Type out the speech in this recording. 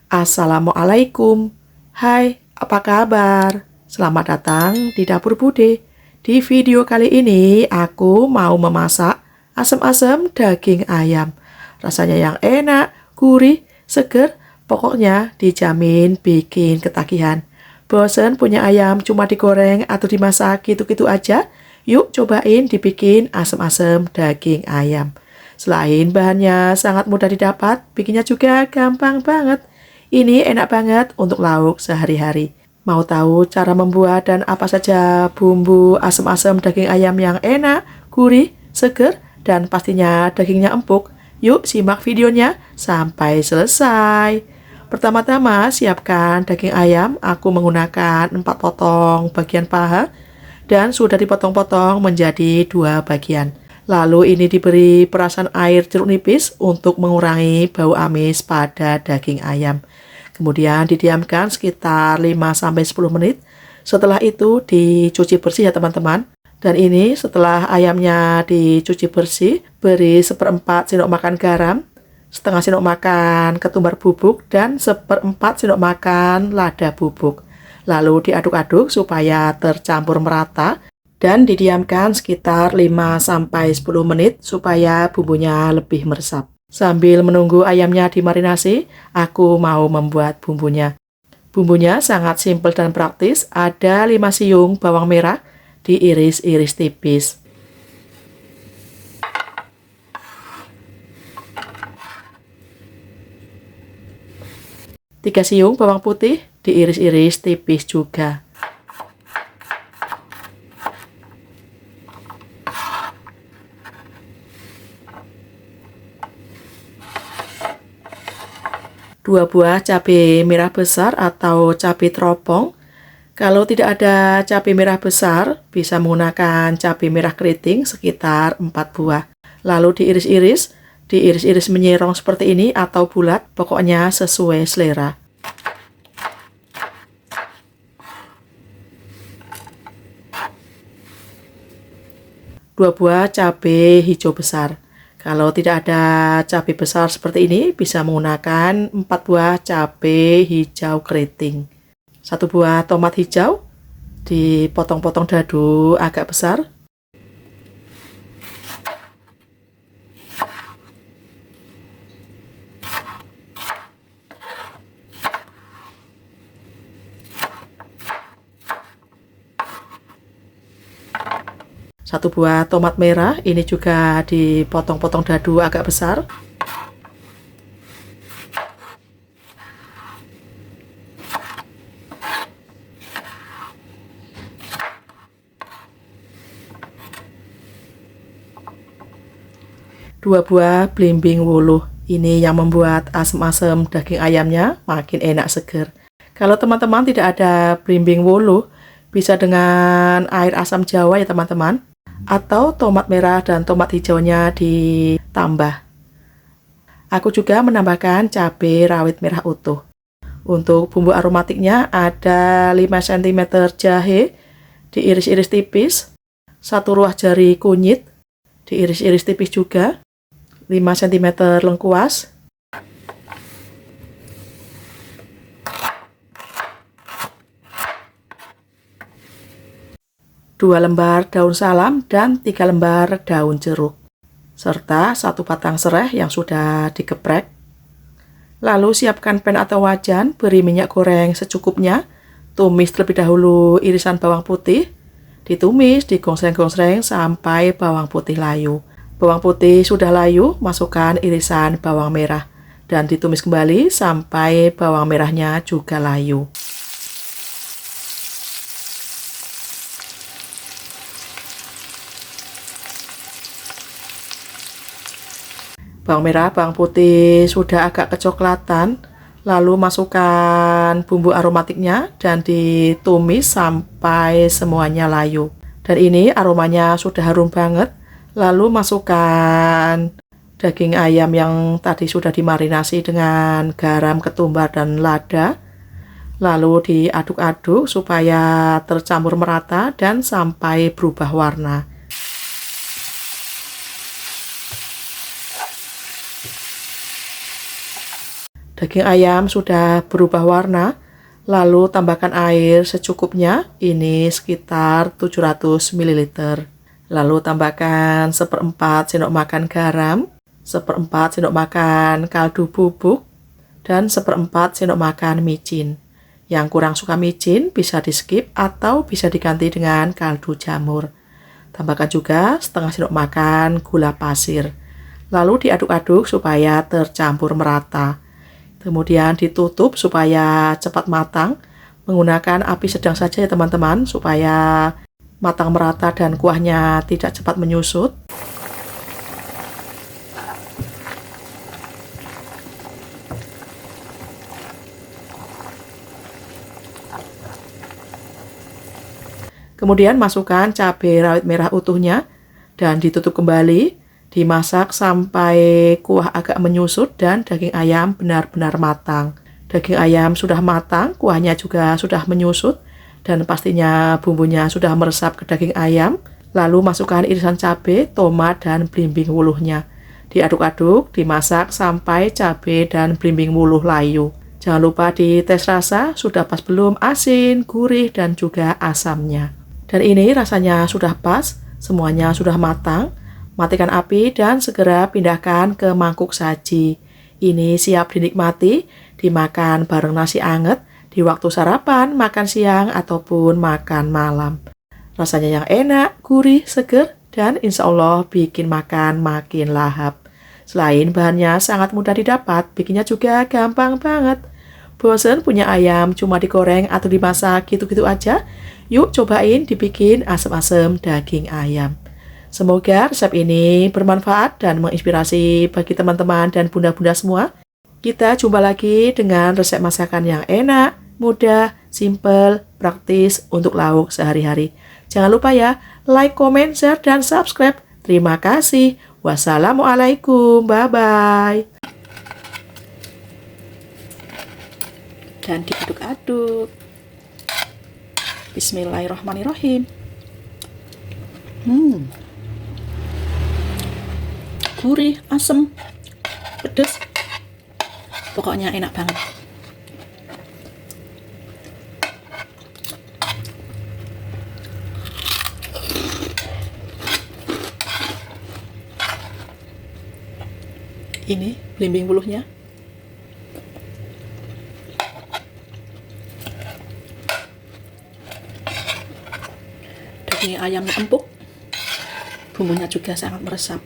Assalamualaikum. Hai, apa kabar? Selamat datang di Dapur Bude. Di video kali ini aku mau memasak asam-asam daging ayam. Rasanya yang enak, gurih, seger, pokoknya dijamin bikin ketagihan. Bosen punya ayam cuma digoreng atau dimasak gitu-gitu aja? Yuk cobain dibikin asam-asam daging ayam. Selain bahannya sangat mudah didapat, bikinnya juga gampang banget. Ini enak banget untuk lauk sehari-hari. Mau tahu cara membuat dan apa saja bumbu asam-asam daging ayam yang enak, gurih, seger, dan pastinya dagingnya empuk? Yuk simak videonya sampai selesai. Pertama-tama siapkan daging ayam. Aku menggunakan 4 potong bagian paha dan sudah dipotong-potong menjadi 2 bagian. Lalu ini diberi perasan air jeruk nipis untuk mengurangi bau amis pada daging ayam. Kemudian didiamkan sekitar 5-10 menit. Setelah itu dicuci bersih ya teman-teman. Dan ini setelah ayamnya dicuci bersih, beri 1/4 sendok makan garam, setengah sendok makan ketumbar bubuk, dan 1/4 sendok makan lada bubuk. Lalu diaduk-aduk supaya tercampur merata. Dan didiamkan sekitar 5-10 menit supaya bumbunya lebih meresap. Sambil menunggu ayamnya dimarinasi, aku mau membuat bumbunya. Bumbunya sangat simpel dan praktis. Ada 5 siung bawang merah diiris-iris tipis. 3 siung bawang putih diiris-iris tipis juga. 2 buah cabai merah besar atau cabai teropong. Kalau tidak ada cabai merah besar, bisa menggunakan cabai merah keriting sekitar 4 buah. Lalu diiris-iris menyerong seperti ini atau bulat, pokoknya sesuai selera. 2 buah cabai hijau besar. Kalau tidak ada cabai besar seperti ini, bisa menggunakan 4 buah cabai hijau keriting. 1 buah tomat hijau, dipotong-potong dadu agak besar. 1 buah tomat merah, ini juga dipotong-potong dadu agak besar. 2 buah belimbing wuluh. Ini yang membuat asam-asam daging ayamnya makin enak seger. Kalau teman-teman tidak ada belimbing wuluh, bisa dengan air asam jawa ya teman-teman. Atau tomat merah dan tomat hijaunya ditambah. Aku juga menambahkan cabai rawit merah utuh. Untuk bumbu aromatiknya ada 5 cm jahe diiris-iris tipis, 1 ruas jari kunyit diiris-iris tipis juga, 5 cm lengkuas, 2 lembar daun salam dan 3 lembar daun jeruk, serta 1 batang serai yang sudah dikeprek. Lalu siapkan pan atau wajan, beri minyak goreng secukupnya, tumis terlebih dahulu irisan bawang putih, ditumis, digosreng-gosreng sampai bawang putih layu. Bawang putih sudah layu, masukkan irisan bawang merah, dan ditumis kembali sampai bawang merahnya juga layu. Bawang merah, bawang putih sudah agak kecoklatan, lalu masukkan bumbu aromatiknya dan ditumis sampai semuanya layu. Dan ini aromanya sudah harum banget. Lalu masukkan daging ayam yang tadi sudah dimarinasi dengan garam, ketumbar, dan lada. Lalu diaduk-aduk supaya tercampur merata dan sampai berubah warna. Daging ayam sudah berubah warna, lalu tambahkan air secukupnya, ini sekitar 700 ml. Lalu tambahkan 1/4 sendok makan garam, 1/4 sendok makan kaldu bubuk, dan 1/4 sendok makan micin. Yang kurang suka micin bisa di skip atau bisa diganti dengan kaldu jamur. Tambahkan juga setengah sendok makan gula pasir. Lalu diaduk-aduk supaya tercampur merata. Kemudian ditutup supaya cepat matang. Menggunakan api sedang saja ya teman-teman, supaya matang merata dan kuahnya tidak cepat menyusut. Kemudian masukkan cabai rawit merah utuhnya dan ditutup kembali. Dimasak sampai kuah agak menyusut dan daging ayam benar-benar matang. Daging ayam sudah matang, kuahnya juga sudah menyusut, dan pastinya bumbunya sudah meresap ke daging ayam. Lalu masukkan irisan cabai, tomat, dan belimbing wuluhnya. Diaduk-aduk, dimasak sampai cabai dan belimbing wuluh layu. Jangan lupa dites rasa, sudah pas belum asin, gurih, dan juga asamnya. Dan ini rasanya sudah pas, semuanya sudah matang. Matikan api dan segera pindahkan ke mangkuk saji. Ini siap dinikmati, dimakan bareng nasi anget, di waktu sarapan, makan siang, ataupun makan malam. Rasanya yang enak, gurih, seger, dan insya Allah bikin makan makin lahap. Selain bahannya sangat mudah didapat, bikinnya juga gampang banget. Bosen punya ayam cuma digoreng atau dimasak gitu-gitu aja? Yuk cobain dibikin asam-asam daging ayam. Semoga resep ini bermanfaat dan menginspirasi bagi teman-teman dan bunda-bunda semua. Kita jumpa lagi dengan resep masakan yang enak, mudah, simple, praktis untuk lauk sehari-hari. Jangan lupa ya, like, comment, share, dan subscribe. Terima kasih. Wassalamualaikum. Bye-bye. Dan diaduk-aduk. Bismillahirrahmanirrahim. Gurih, asem, pedas, pokoknya enak banget. Ini belimbing buluhnya. Daging ayamnya empuk, bumbunya juga sangat meresap.